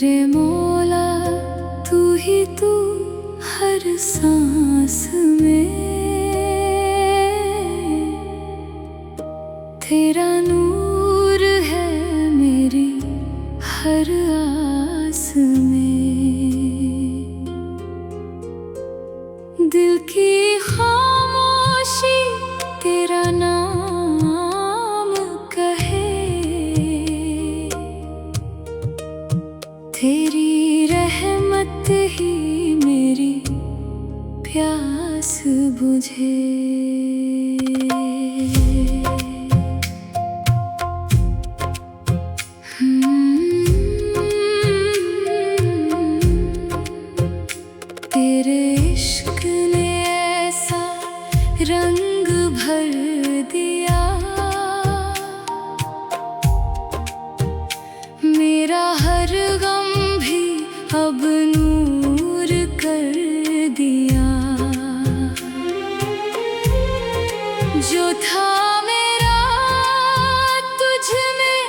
मेरे मौला तू ही तू हर सांस में, तेरा नूर है मेरी हर आस में। दिल की खामोशी तेरा नाम कहे, तेरी रहमत ही मेरी प्यास बुझे। तेरे इश्क ने ऐसा रंग भर दिया, मेरा हर गम भी अब नूर कर दिया। जो था मेरा तुझ में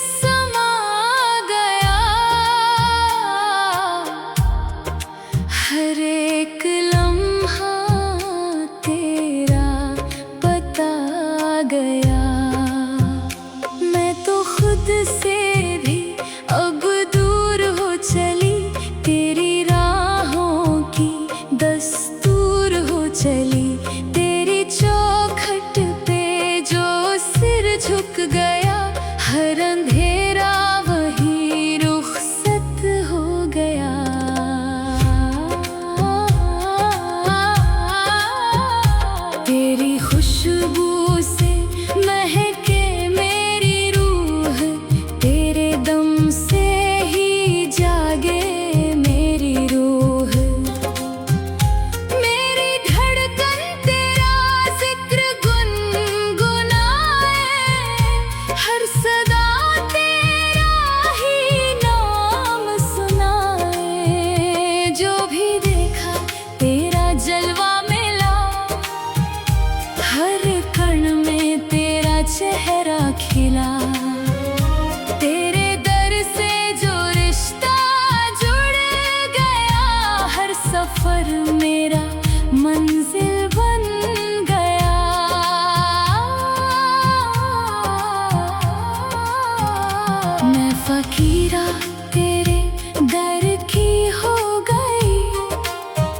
समा गया, हर एक लम्हा तेरा बता गया। मैं तो खुद से भी अब दूर हो चली, तेरी राहों की दस्तूर हो चली। तेरी चौखट पे जो सिर झुक गया, हर अंधेरा वही रुखसत हो गया। तेरी खुशबू से महके मेरी रूह, तेरे दम से ही जागे मेरी रूह। मेरी धड़कन तेरा जिक्र गुनगुनाए, हर सदा तेरा ही नाम सुनाए। जो भी देखा तेरा जलवा मिला, हर कण में तेरा चेहरा खिला। तेरे दर से जो रिश्ता जुड़ गया, हर सफर मेरा मंजिल बन गया। मैं फकीरा तेरे दर की हो गई,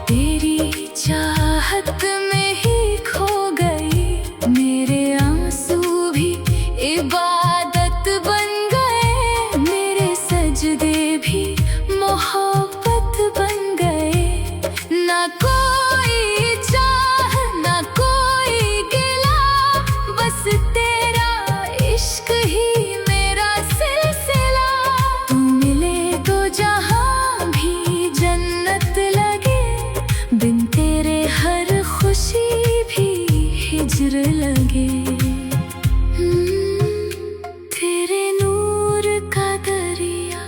तेरी चाहत में ही खो गई। मेरे आंसू भी इबादत बन गए, मेरे सजदे भी मोहब्बत बन गए। ना कोई चाह ना कोई गिला, बस तेरा इश्क ही मेरा सिलसिला। तू मिले तो जहां भी जन्नत लगे, बिन तेरे हर खुशी भी हिज्र लगे। तेरे नूर का दरिया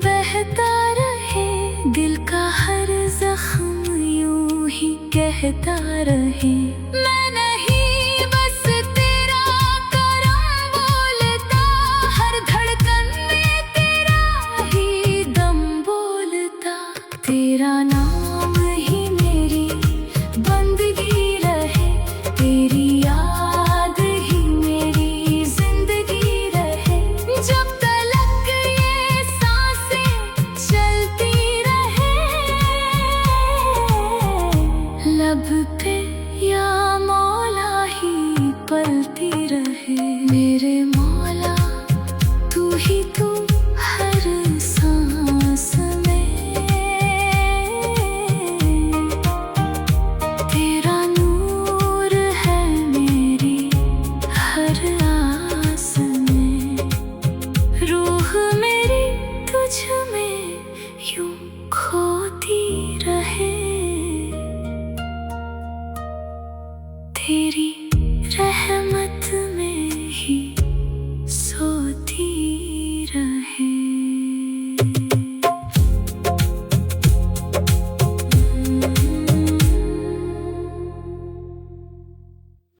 बहता रहे, दिल का हर जख्म यूं ही कहता रहे।